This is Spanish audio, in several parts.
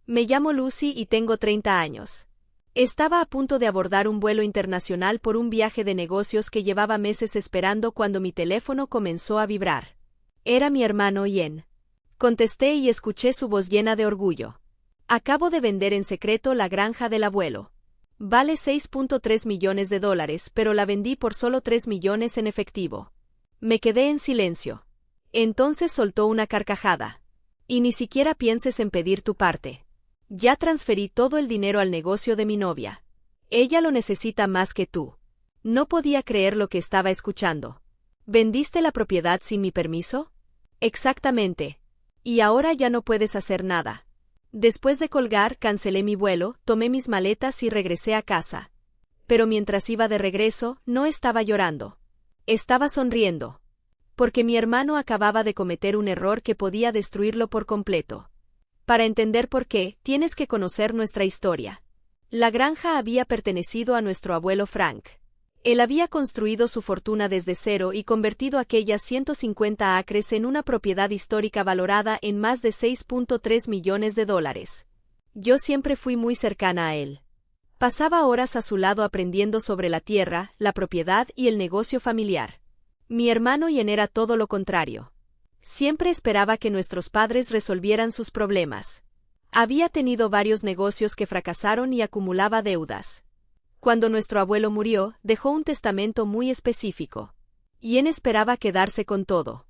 Me llamo Lucy y tengo 30 años. Estaba a punto de abordar un vuelo internacional por un viaje de negocios que llevaba meses esperando cuando mi teléfono comenzó a vibrar. Era mi hermano Ian. Contesté y escuché su voz llena de orgullo. Acabo de vender en secreto la granja del abuelo. Vale $6.3 millones, pero la vendí por solo 3 millones en efectivo. Me quedé en silencio. Entonces soltó una carcajada. Y ni siquiera pienses en pedir tu parte. Ya transferí todo el dinero al negocio de mi novia. Ella lo necesita más que tú. No podía creer lo que estaba escuchando. ¿Vendiste la propiedad sin mi permiso? Exactamente. Y ahora ya no puedes hacer nada. Después de colgar, cancelé mi vuelo, tomé mis maletas y regresé a casa. Pero mientras iba de regreso, no estaba llorando. Estaba sonriendo. Porque mi hermano acababa de cometer un error que podía destruirlo por completo. Para entender por qué, tienes que conocer nuestra historia. La granja había pertenecido a nuestro abuelo Frank. Él había construido su fortuna desde cero y convertido aquellas 150 acres en una propiedad histórica valorada en más de $6.3 millones. Yo siempre fui muy cercana a él. Pasaba horas a su lado aprendiendo sobre la tierra, la propiedad y el negocio familiar. Mi hermano Ian era todo lo contrario. Siempre esperaba que nuestros padres resolvieran sus problemas. Había tenido varios negocios que fracasaron y acumulaba deudas. Cuando nuestro abuelo murió, dejó un testamento muy específico. Ian esperaba quedarse con todo.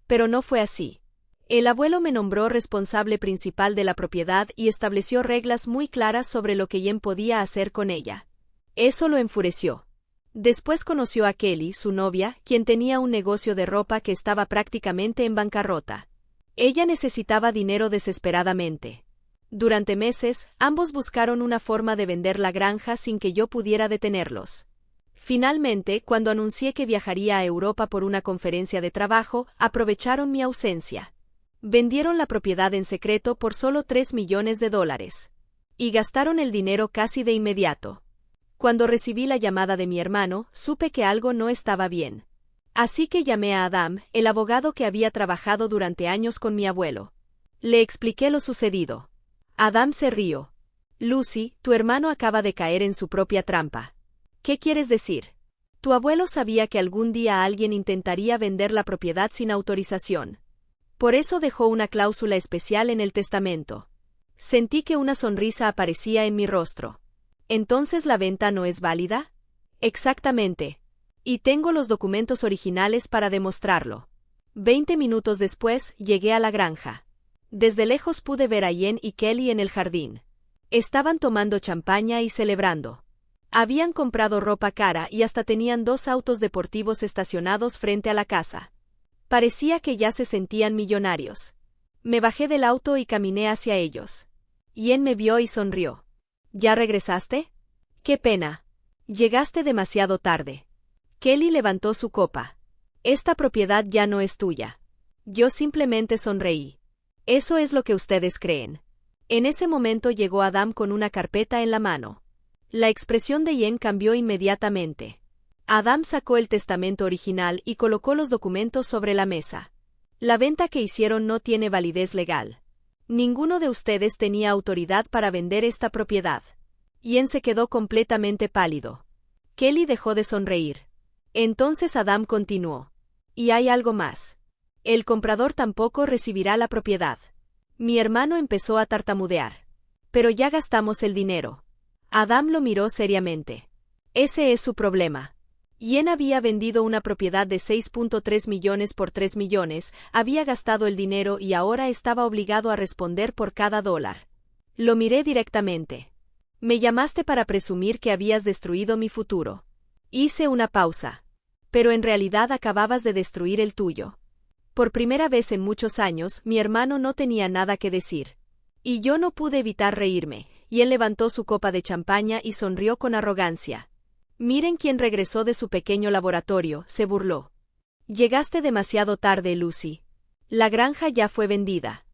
Pero no fue así. El abuelo me nombró responsable principal de la propiedad y estableció reglas muy claras sobre lo que Ian podía hacer con ella. Eso lo enfureció. Después conoció a Kelly, su novia, quien tenía un negocio de ropa que estaba prácticamente en bancarrota. Ella necesitaba dinero desesperadamente. Durante meses, ambos buscaron una forma de vender la granja sin que yo pudiera detenerlos. Finalmente, cuando anuncié que viajaría a Europa por una conferencia de trabajo, aprovecharon mi ausencia. Vendieron la propiedad en secreto por solo $3 millones. Y gastaron el dinero casi de inmediato. Cuando recibí la llamada de mi hermano, supe que algo no estaba bien. Así que llamé a Adam, el abogado que había trabajado durante años con mi abuelo. Le expliqué lo sucedido. Adam se rió. Lucy, tu hermano acaba de caer en su propia trampa. ¿Qué quieres decir? Tu abuelo sabía que algún día alguien intentaría vender la propiedad sin autorización. Por eso dejó una cláusula especial en el testamento. Sentí que una sonrisa aparecía en mi rostro. ¿Entonces la venta no es válida? Exactamente. Y tengo los documentos originales para demostrarlo. 20 minutos después, llegué a la granja. Desde lejos pude ver a Ian y Kelly en el jardín. Estaban tomando champaña y celebrando. Habían comprado ropa cara y hasta tenían 2 autos deportivos estacionados frente a la casa. Parecía que ya se sentían millonarios. Me bajé del auto y caminé hacia ellos. Ian me vio y sonrió. ¿Ya regresaste? ¡Qué pena! Llegaste demasiado tarde. Kelly levantó su copa. Esta propiedad ya no es tuya. Yo simplemente sonreí. Eso es lo que ustedes creen. En ese momento llegó Adam con una carpeta en la mano. La expresión de Ian cambió inmediatamente. Adam sacó el testamento original y colocó los documentos sobre la mesa. La venta que hicieron no tiene validez legal. Ninguno de ustedes tenía autoridad para vender esta propiedad. Ian se quedó completamente pálido. Kelly dejó de sonreír. Entonces Adam continuó. Y hay algo más. El comprador tampoco recibirá la propiedad. Mi hermano empezó a tartamudear. Pero ya gastamos el dinero. Adam lo miró seriamente. Ese es su problema. Ian había vendido una propiedad de 6.3 millones por 3 millones, había gastado el dinero y ahora estaba obligado a responder por cada dólar. Lo miré directamente. Me llamaste para presumir que habías destruido mi futuro. Hice una pausa. Pero en realidad acababas de destruir el tuyo. Por primera vez en muchos años, mi hermano no tenía nada que decir. Y yo no pude evitar reírme, y él levantó su copa de champaña y sonrió con arrogancia. Miren quién regresó de su pequeño laboratorio, se burló. Llegaste demasiado tarde, Lucy. La granja ya fue vendida.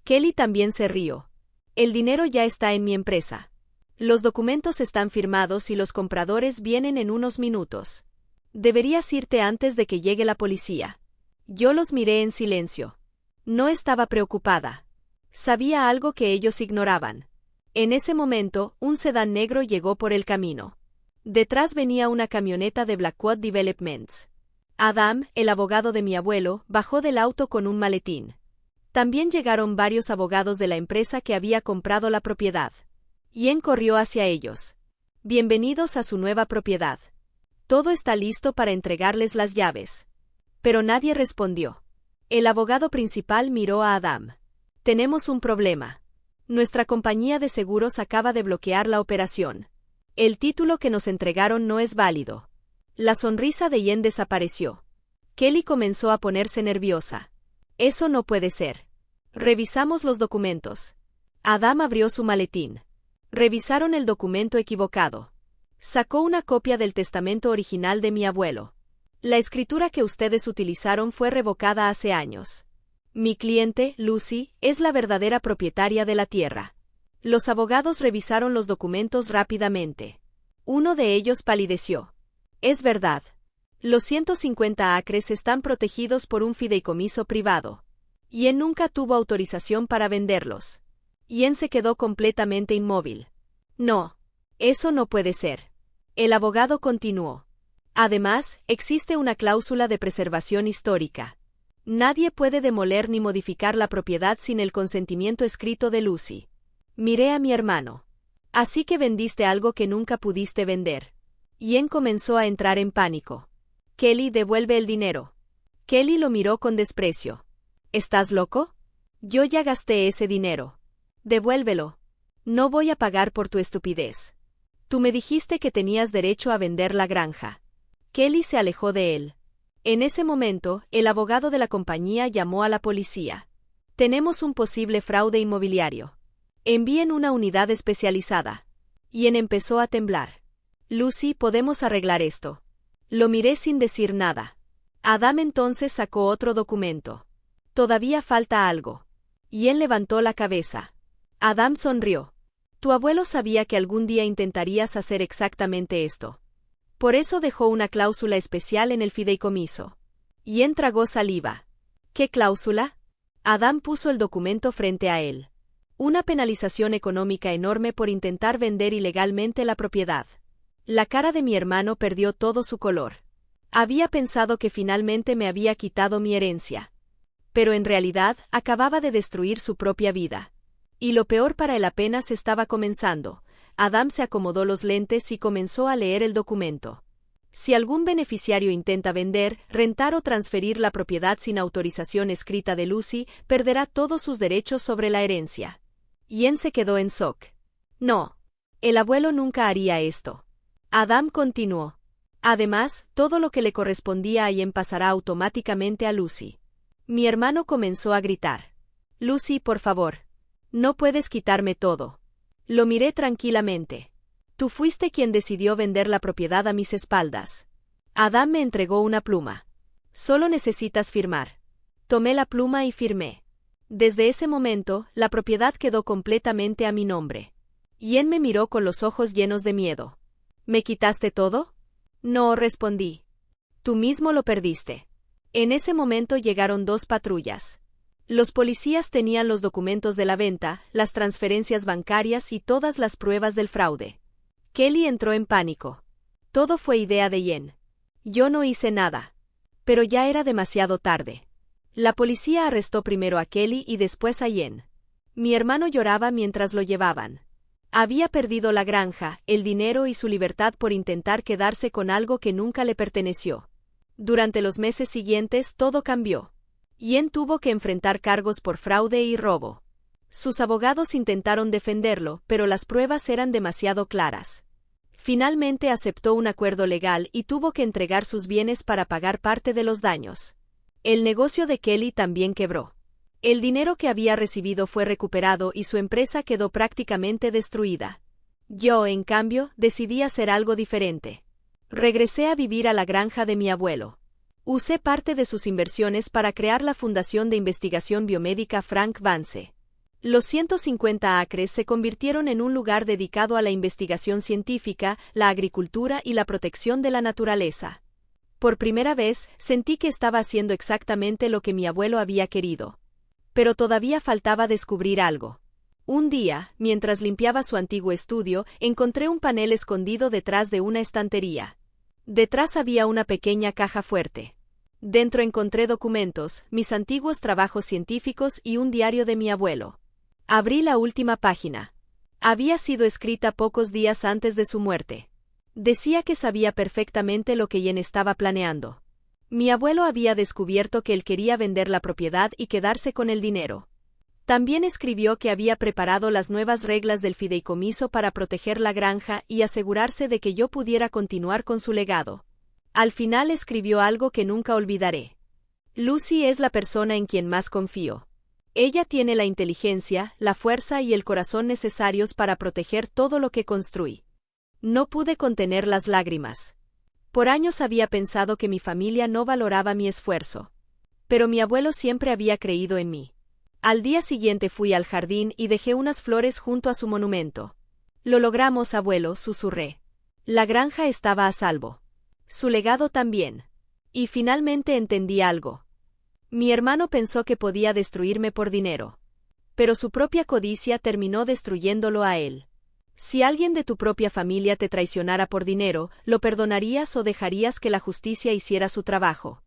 Kelly también se rió. El dinero ya está en mi empresa. Los documentos están firmados y los compradores vienen en unos minutos. Deberías irte antes de que llegue la policía. Yo los miré en silencio. No estaba preocupada. Sabía algo que ellos ignoraban. En ese momento, un sedán negro llegó por el camino. Detrás venía una camioneta de Blackwood Developments. Adam, el abogado de mi abuelo, bajó del auto con un maletín. También llegaron varios abogados de la empresa que había comprado la propiedad. Ian corrió hacia ellos. Bienvenidos a su nueva propiedad. Todo está listo para entregarles las llaves. Pero nadie respondió. El abogado principal miró a Adam. Tenemos un problema. Nuestra compañía de seguros acaba de bloquear la operación. El título que nos entregaron no es válido. La sonrisa de Ian desapareció. Kelly comenzó a ponerse nerviosa. Eso no puede ser. Revisamos los documentos. Adam abrió su maletín. Revisaron el documento equivocado. Sacó una copia del testamento original de mi abuelo. La escritura que ustedes utilizaron fue revocada hace años. Mi cliente, Lucy, es la verdadera propietaria de la tierra. Los abogados revisaron los documentos rápidamente. Uno de ellos palideció. Es verdad. Los 150 acres están protegidos por un fideicomiso privado. Ian nunca tuvo autorización para venderlos. Ian se quedó completamente inmóvil. No. Eso no puede ser. El abogado continuó. Además, existe una cláusula de preservación histórica. Nadie puede demoler ni modificar la propiedad sin el consentimiento escrito de Lucy. Miré a mi hermano. Así que vendiste algo que nunca pudiste vender. Ian comenzó a entrar en pánico. Kelly, devuelve el dinero. Kelly lo miró con desprecio. ¿Estás loco? Yo ya gasté ese dinero. Devuélvelo. No voy a pagar por tu estupidez. Tú me dijiste que tenías derecho a vender la granja. Kelly se alejó de él. En ese momento, el abogado de la compañía llamó a la policía. Tenemos un posible fraude inmobiliario. Envíen una unidad especializada. Ian empezó a temblar. Lucy, podemos arreglar esto. Lo miré sin decir nada. Adam entonces sacó otro documento. Todavía falta algo. Ian levantó la cabeza. Adam sonrió. Tu abuelo sabía que algún día intentarías hacer exactamente esto. Por eso dejó una cláusula especial en el fideicomiso. Ian tragó saliva. ¿Qué cláusula? Adam puso el documento frente a él. Una penalización económica enorme por intentar vender ilegalmente la propiedad. La cara de mi hermano perdió todo su color. Había pensado que finalmente me había quitado mi herencia. Pero en realidad, acababa de destruir su propia vida. Y lo peor para él apenas estaba comenzando. Adam se acomodó los lentes y comenzó a leer el documento. Si algún beneficiario intenta vender, rentar o transferir la propiedad sin autorización escrita de Lucy, perderá todos sus derechos sobre la herencia. Ian se quedó en shock. No. El abuelo nunca haría esto. Adam continuó. Además, todo lo que le correspondía a Ian pasará automáticamente a Lucy. Mi hermano comenzó a gritar. Lucy, por favor. No puedes quitarme todo. Lo miré tranquilamente. Tú fuiste quien decidió vender la propiedad a mis espaldas. Adam me entregó una pluma. Solo necesitas firmar. Tomé la pluma y firmé. Desde ese momento, la propiedad quedó completamente a mi nombre. Ian me miró con los ojos llenos de miedo. ¿Me quitaste todo? No, respondí. Tú mismo lo perdiste. En ese momento llegaron 2 patrullas. Los policías tenían los documentos de la venta, las transferencias bancarias y todas las pruebas del fraude. Kelly entró en pánico. Todo fue idea de Ian. Yo no hice nada. Pero ya era demasiado tarde. La policía arrestó primero a Kelly y después a Ian. Mi hermano lloraba mientras lo llevaban. Había perdido la granja, el dinero y su libertad por intentar quedarse con algo que nunca le perteneció. Durante los meses siguientes todo cambió. Ian tuvo que enfrentar cargos por fraude y robo. Sus abogados intentaron defenderlo, pero las pruebas eran demasiado claras. Finalmente aceptó un acuerdo legal y tuvo que entregar sus bienes para pagar parte de los daños. El negocio de Kelly también quebró. El dinero que había recibido fue recuperado y su empresa quedó prácticamente destruida. Yo, en cambio, decidí hacer algo diferente. Regresé a vivir a la granja de mi abuelo. Usé parte de sus inversiones para crear la Fundación de Investigación Biomédica Frank Vance. Los 150 acres se convirtieron en un lugar dedicado a la investigación científica, la agricultura y la protección de la naturaleza. Por primera vez, sentí que estaba haciendo exactamente lo que mi abuelo había querido. Pero todavía faltaba descubrir algo. Un día, mientras limpiaba su antiguo estudio, encontré un panel escondido detrás de una estantería. Detrás había una pequeña caja fuerte. Dentro encontré documentos, mis antiguos trabajos científicos y un diario de mi abuelo. Abrí la última página. Había sido escrita pocos días antes de su muerte. Decía que sabía perfectamente lo que Yen estaba planeando. Mi abuelo había descubierto que él quería vender la propiedad y quedarse con el dinero. También escribió que había preparado las nuevas reglas del fideicomiso para proteger la granja y asegurarse de que yo pudiera continuar con su legado. Al final escribió algo que nunca olvidaré. Lucy es la persona en quien más confío. Ella tiene la inteligencia, la fuerza y el corazón necesarios para proteger todo lo que construí. No pude contener las lágrimas. Por años había pensado que mi familia no valoraba mi esfuerzo. Pero mi abuelo siempre había creído en mí. Al día siguiente fui al jardín y dejé unas flores junto a su monumento. Lo logramos, abuelo, susurré. La granja estaba a salvo. Su legado también. Y finalmente entendí algo. Mi hermano pensó que podía destruirme por dinero. Pero su propia codicia terminó destruyéndolo a él. Si alguien de tu propia familia te traicionara por dinero, ¿lo perdonarías o dejarías que la justicia hiciera su trabajo?